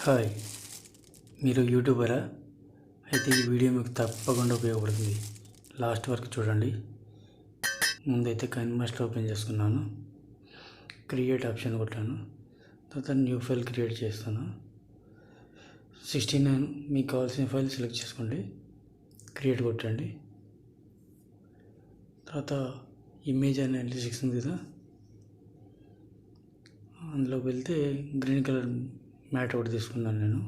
Hi, మీరు యూట్యూబరా? అయితే ఈ వీడియో మీకు తప్పకుండా ఉపయోగపడుతుంది. లాస్ట్ వరకు చూడండి. ముందైతే కైన్మాస్టర్ ఓపెన్ చేసుకున్నాను. క్రియేట్ ఆప్షన్ కొట్టాను. తర్వాత న్యూ ఫైల్ క్రియేట్ చేస్తాను. 69 మీకు కావాల్సిన ఫైల్ సెలెక్ట్ చేసుకోండి. క్రియేట్ కొట్టండి. తర్వాత ఇమేజ్ అనాలిసిస్ ఉంది కదా, అందులోకి వెళ్తే గ్రీన్ కలర్ మ్యాట్ ఒకటి తీసుకున్నాను నేను.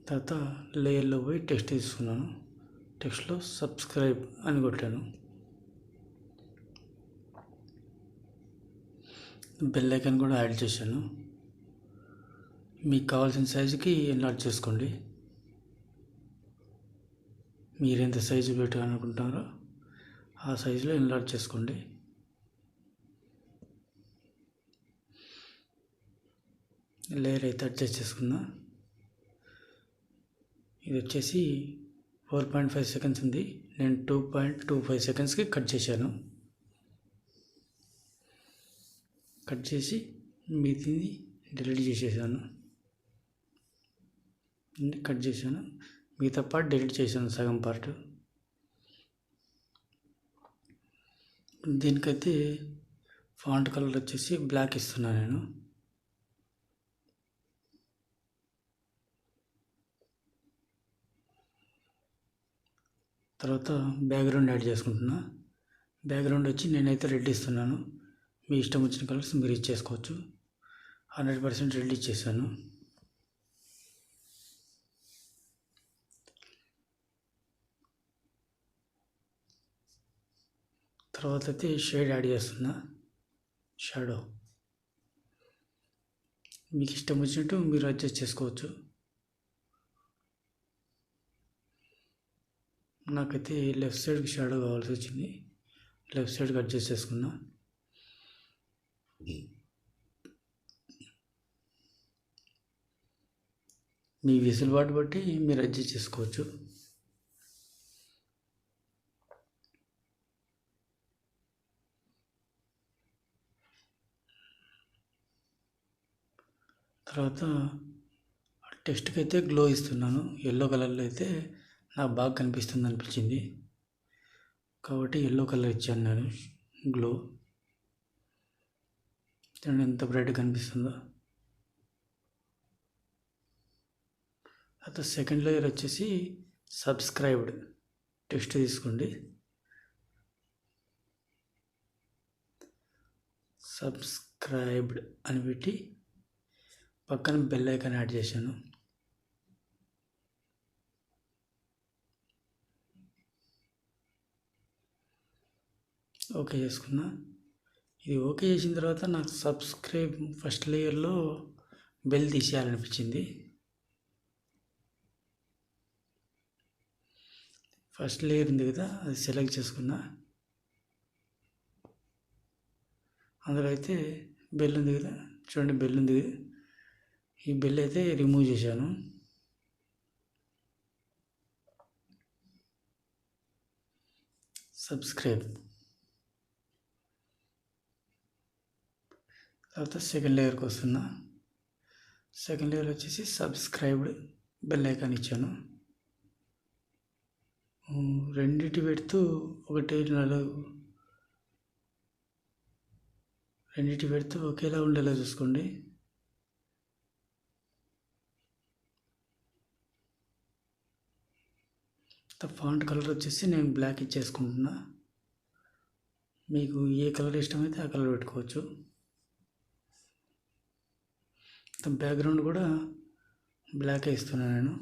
తర్వాత లేయర్లో పోయి టెక్స్ట్ తీసుకున్నాను. టెక్స్ట్లో సబ్స్క్రైబ్ అని కొట్టాను. బెల్ ఐకాన్ కూడా యాడ్ చేశాను. మీకు కావాల్సిన సైజుకి ఎన్లార్జ్ చేసుకోండి. మీరు ఎంత సైజు పెట్టాలనుకుంటున్నారో ఆ సైజులో ఎన్లార్జ్ చేసుకోండి. లేయర్ అయితే అడ్జస్ట్ చేసుకున్నా. ఇది వచ్చేసి 4.5 సెకండ్స్ ఉంది. నేను 2.25 సెకండ్స్కి కట్ చేశాను. కట్ చేసి మీది డిలీట్ చేసేసాను. కట్ చేశాను, మిగతా పార్ట్ డిలీట్ చేశాను, సగం పార్ట్. దీనికైతే ఫాంట్ కలర్ వచ్చేసి బ్లాక్ ఇస్తున్నాను నేను. తర్వాత బ్యాక్గ్రౌండ్ యాడ్ చేసుకుంటున్నా. బ్యాక్గ్రౌండ్ వచ్చి నేనైతే రెడ్ ఇస్తున్నాను. మీ ఇష్టం వచ్చిన కలర్స్ మీరు ఇచ్చేసుకోవచ్చు. 100% రెడ్ ఇచ్చేసాను. తర్వాత అయితే షేడ్ యాడ్ చేస్తున్నా. షాడో మీకు ఇష్టం వచ్చినట్టు మీరు అడ్జస్ట్ చేసుకోవచ్చు. నాకైతే లెఫ్ట్ సైడ్కి షాడో కావాల్సి వచ్చింది. లెఫ్ట్ సైడ్కి అడ్జస్ట్ చేసుకున్నా. మీ వెసులుబాటు బట్టి మీరు అడ్జస్ట్ చేసుకోవచ్చు. తర్వాత టెక్స్ట్కి అయితే గ్లో ఇస్తున్నాను. ఎల్లో కలర్లో అయితే నాకు బాగా కనిపిస్తుంది అనిపించింది కాబట్టి ఎల్లో కలర్ ఇచ్చాను నేను. గ్లో చూడండి ఎంత బ్రైట్గా కనిపిస్తుందో. తర్వాత సెకండ్ లేయర్ వచ్చేసి సబ్స్క్రైబ్డ్ టెక్స్ట్ తీసుకోండి. సబ్స్క్రైబ్డ్ అని పెట్టి పక్కన బెల్ ఐకాన్ యాడ్ చేశాను. ఓకే చేసుకున్నా. ఇది ఓకే చేసిన తర్వాత నాకు సబ్స్క్రైబ్ ఫస్ట్ లేయర్లో బెల్ తీసేయాలనిపించింది. ఫస్ట్ లేయర్ ఉంది కదా, అది సెలెక్ట్ చేసుకున్నా. అందులో అయితే బెల్ ఉంది కదా, చూడండి బెల్ ఉంది. ఈ బెల్ అయితే రిమూవ్ చేశాను. సబ్స్క్రైబ్. తర్వాత సెకండ్ లేయర్కి వస్తున్నా. సెకండ్ లేయర్ వచ్చేసి సబ్స్క్రైబ్డ్ బెల్ ఐకాన్ ఇచ్చాను. రెండింటి పెడుతూ రెండింటి పెడుతూ ఒకేలా ఉండేలా చూసుకోండి. ఫాంట్ కలర్ వచ్చేసి నేను బ్లాక్ ఇచ్చేసుకుంటున్నా. మీకు ఏ కలర్ ఇష్టమైతే ఆ కలర్ పెట్టుకోవచ్చు. బ్యాక్గ్రౌండ్ కూడా బ్లాక్ ఇస్తున్నాను నేను.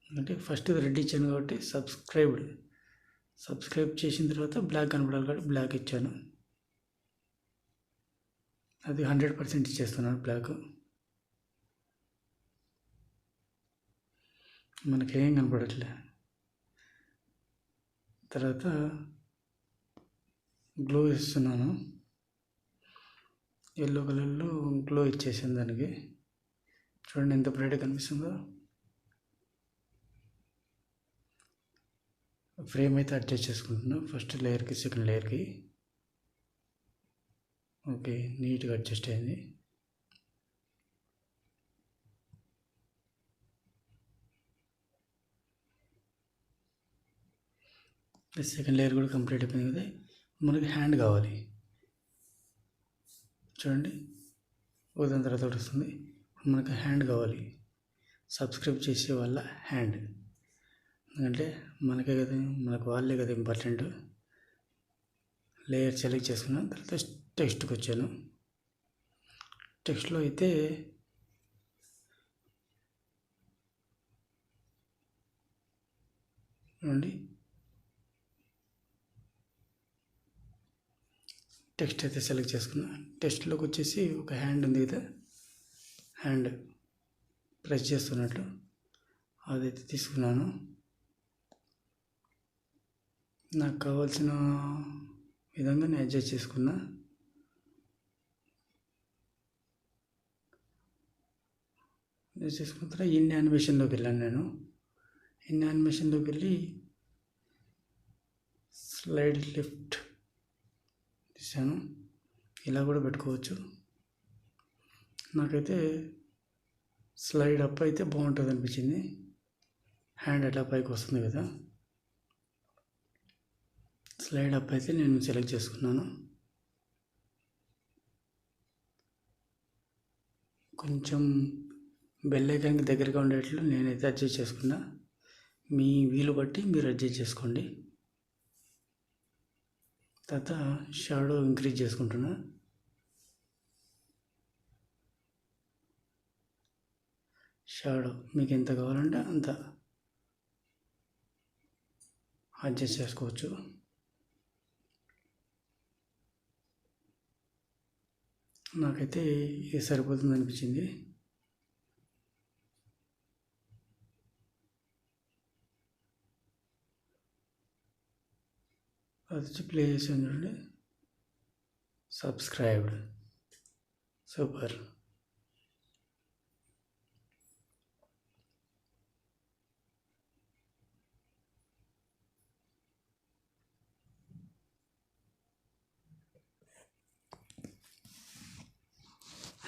అంటే ఫస్ట్ రెడ్ ఇచ్చాను కాబట్టి సబ్స్క్రైబ్ చేసిన తర్వాత బ్లాక్ కనపడాలి కాబట్టి బ్లాక్ ఇచ్చాను. అది 100% ఇచ్చేస్తున్నాను బ్లాక్. మనకేం కనపడట్లే. తర్వాత గ్లో ఇస్తున్నాను. ఎల్లో కలర్లో గ్లో ఇచ్చేసాను దానికి. చూడండి ఎంత బ్రైట్గా కనిపిస్తుందో. ఫ్రేమ్ అయితే అడ్జస్ట్ చేసుకుంటున్నాను ఫస్ట్ లేయర్కి సెకండ్ లేయర్కి. ఓకే, నీట్గా అడ్జస్ట్ అయింది. సెకండ్ లేయర్ కూడా కంప్లీట్ అయిపోయింది కదా. మనకి హ్యాండ్ కావాలి చూడండి, ఉదాహరణ తర్వాత వస్తుంది. మనకు హ్యాండ్ కావాలి, సబ్స్క్రైబ్ చేసే వాళ్ళ హ్యాండ్. ఎందుకంటే మనకే కదా, మనకు వాళ్ళే కదా ఇంపార్టెంట్. లేయర్ సెలెక్ట్ చేసుకున్న తర్వాత టెక్స్ట్కి వచ్చాను. టెక్స్ట్లో అయితే చూడండి, టెక్స్ట్ అయితే సెలెక్ట్ చేసుకున్నా. టెక్స్ట్లోకి వచ్చేసి ఒక హ్యాండ్ ఉంది కదా, హ్యాండ్ ప్రెస్ చేస్తున్నట్లు అదైతే తీసుకున్నాను. నాకు కావాల్సిన విధంగా నేను అడ్జస్ట్ చేసుకున్నా. అడ్జస్ట్ చేసుకున్న తర్వాత ఇన్ యానిమేషన్లోకి వెళ్ళాను. నేను ఇన్ యానిమేషన్లోకి వెళ్ళి స్లైడ్ లెఫ్ట్ తీసాను. ఇలా కూడా పెట్టుకోవచ్చు. నాకైతే స్లైడ్ అప్ అయితే బాగుంటుంది అనిపించింది. హ్యాండ్ అట్లా పైకి వస్తుంది కదా, స్లైడ్ అప్ అయితే నేను సెలెక్ట్ చేసుకున్నాను. కొంచెం బెల్ ఐకాన్కి దగ్గరగా ఉండేట్లు నేనైతే అడ్జస్ట్ చేసుకున్నా. మీ వీలు బట్టి మీరు అడ్జస్ట్ చేసుకోండి. తర్వాత షాడో ఇంక్రీజ్ చేసుకుంటున్నా. షాడో మీకు ఎంత కావాలంటే అంత అడ్జస్ట్ చేసుకోవచ్చు. నాకైతే ఇది సరిపోతుంది అనిపించింది. అది ప్లే చేసాను చూడండి, సబ్స్క్రైబ్డ్, సూపర్.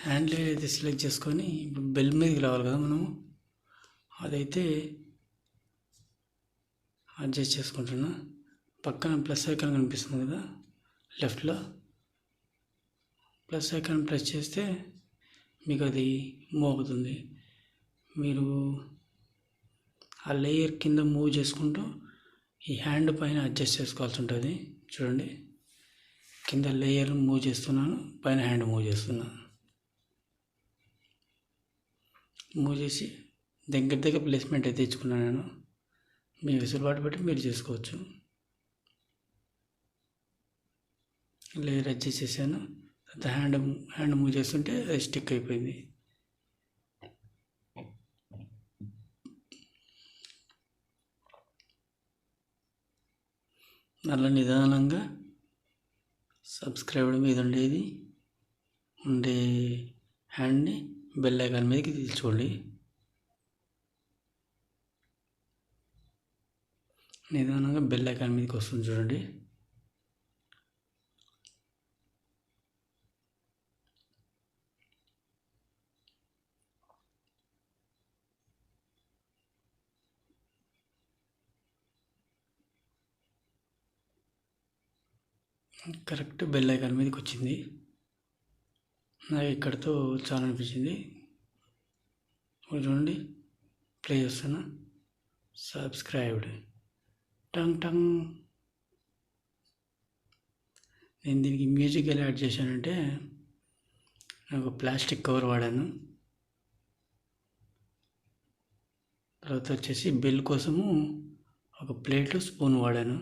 హ్యాండిల్ అయితే సెలెక్ట్ చేసుకొని ఇప్పుడు బెల్ మీదకి రావాలి కదా మనము, అదైతే అడ్జస్ట్ చేసుకుంటున్నా. పక్కన ప్లస్ ఐకాన్ కనిపిస్తుంది కదా లెఫ్ట్లో, ప్లస్ ఐకాన్ ప్రెస్ చేస్తే మీకు అది మోగుతుంది. మీరు ఆ లేయర్ కింద మూవ్ చేసుకుంటూ ఈ హ్యాండ్ పైన అడ్జస్ట్ చేసుకోవాల్సి ఉంటుంది. చూడండి, కింద లేయర్ మూవ్ చేస్తున్నాను, పైన హ్యాండ్ మూవ్ చేస్తున్నాను. మూవ్ చేసి దగ్గర ప్లేస్మెంట్ అయితే ఇచ్చుకున్నాను నేను. మీ వెసులుబాటు బట్టి మీరు చేసుకోవచ్చు. లేయర్ అడ్జస్ట్ చేశాను. హ్యాండ్ మూవ్ చేస్తుంటే అది స్టిక్ అయిపోయింది. అలా నిదానంగా సబ్స్క్రైబ్ మీద ఉండే హ్యాండ్ని బెల్ ఐకాన్ మీదకి తీసుకోండి. నిదానంగా బెల్ ఐకాన్ మీదకి వస్తుంది చూడండి. కరెక్ట్ బెల్ ఐకాన్ మీదకి వచ్చింది. నాకు ఇక్కడితో చాలా అనిపించింది. చూడండి, ప్లే చేస్తున్నా, సబ్స్క్రైబ్డ్, టంగ్ టంగ్. నేను దీనికి మ్యూజిక్ ఎలా యాడ్ చేశానంటే, నాకు ప్లాస్టిక్ కవర్ వాడాను. తర్వాత వచ్చేసి బెల్ కోసము ఒక ప్లేట్ స్పూన్ వాడాను.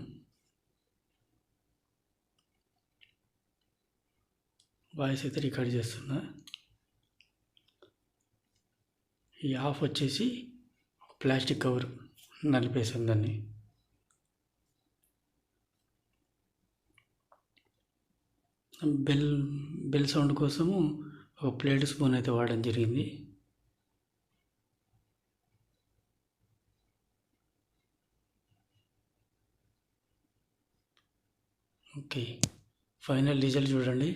వాయిస్ అయితే రికార్డ్ చేస్తున్నా. ఈ ఆఫ్ వచ్చేసి ప్లాస్టిక్ కవర్ నలిపేసాను దాన్ని. బెల్ సౌండ్ కోసము ఒక ప్లేట్ స్పూన్ అయితే వాడడం జరిగింది. ఓకే, ఫైనల్ రిజల్ట్ చూడండి.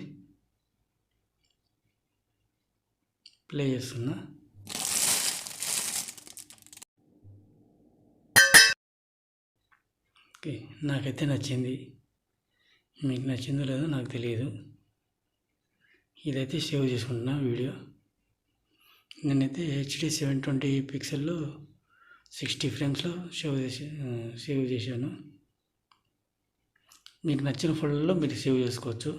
ప్లే చేస్తున్నా. ఓకే, నాకైతే నచ్చింది. మీకు నచ్చిందో లేదో నాకు తెలియదు. ఇదైతే సేవ్ చేసుకుంటున్నా వీడియో. నేనైతే HD 720 పిక్సెల్లో 60 ఫ్రేమ్స్లో సేవ్ చేశాను. మీకు నచ్చిన ఫోల్డర్లో మీరు సేవ్ చేసుకోవచ్చు.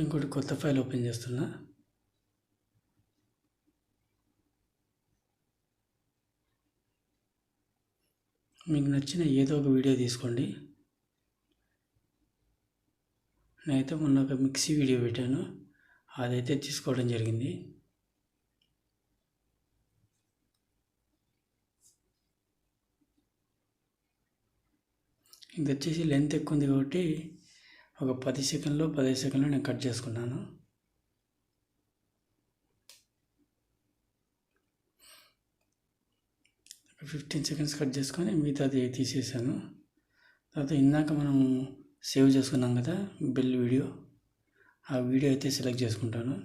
ఇంకోటి కొత్త ఫైల్ ఓపెన్ చేస్తున్నా. మీకు నచ్చిన ఏదో ఒక వీడియో తీసుకోండి. నేనైతే మొన్న ఒక మిక్సీ వీడియో పెట్టాను, అదైతే తీసుకోవడం జరిగింది. ఇది వచ్చేసి లెంత్ ఎక్కువ ఉంది కాబట్టి ఒక 10 సెకండ్లో 15 సెకండ్లో నేను కట్ చేసుకున్నాను. ఒక 15 సెకండ్స్ కట్ చేసుకొని మిగతాది తీసేసాను. తర్వాత ఇందాక మనం సేవ్ చేసుకున్నాం కదా బెల్ వీడియో, ఆ వీడియో అయితే సెలెక్ట్ చేసుకుంటాను.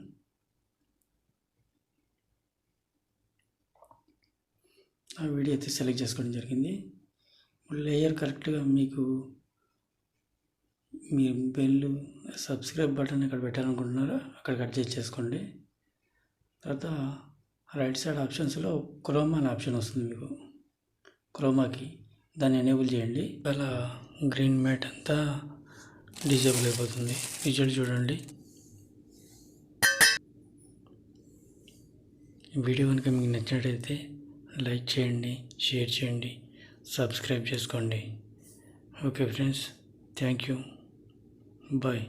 ఆ వీడియో అయితే సెలెక్ట్ చేసుకోవడం జరిగింది. లేయర్ కరెక్ట్గా మీకు మీరు బెల్ సబ్స్క్రైబ్ బటన్ ఎక్కడ పెట్టాలనుకుంటున్నారో అక్కడ కట్ చేసుకోండి. తర్వాత రైట్ సైడ్ ఆప్షన్స్లో క్రోమా అనే ఆప్షన్ వస్తుంది మీకు, క్రోమాకి దాన్ని ఎనేబుల్ చేయండి. అలా గ్రీన్ మ్యాట్ అంతా డిజేబుల్ అయిపోతుంది. రిజల్ట్ చూడండి. ఈ వీడియో కనుక మీకు నచ్చినట్టయితే లైక్ చేయండి, షేర్ చేయండి, సబ్స్క్రైబ్ చేసుకోండి. Okay friends, thank you, bye.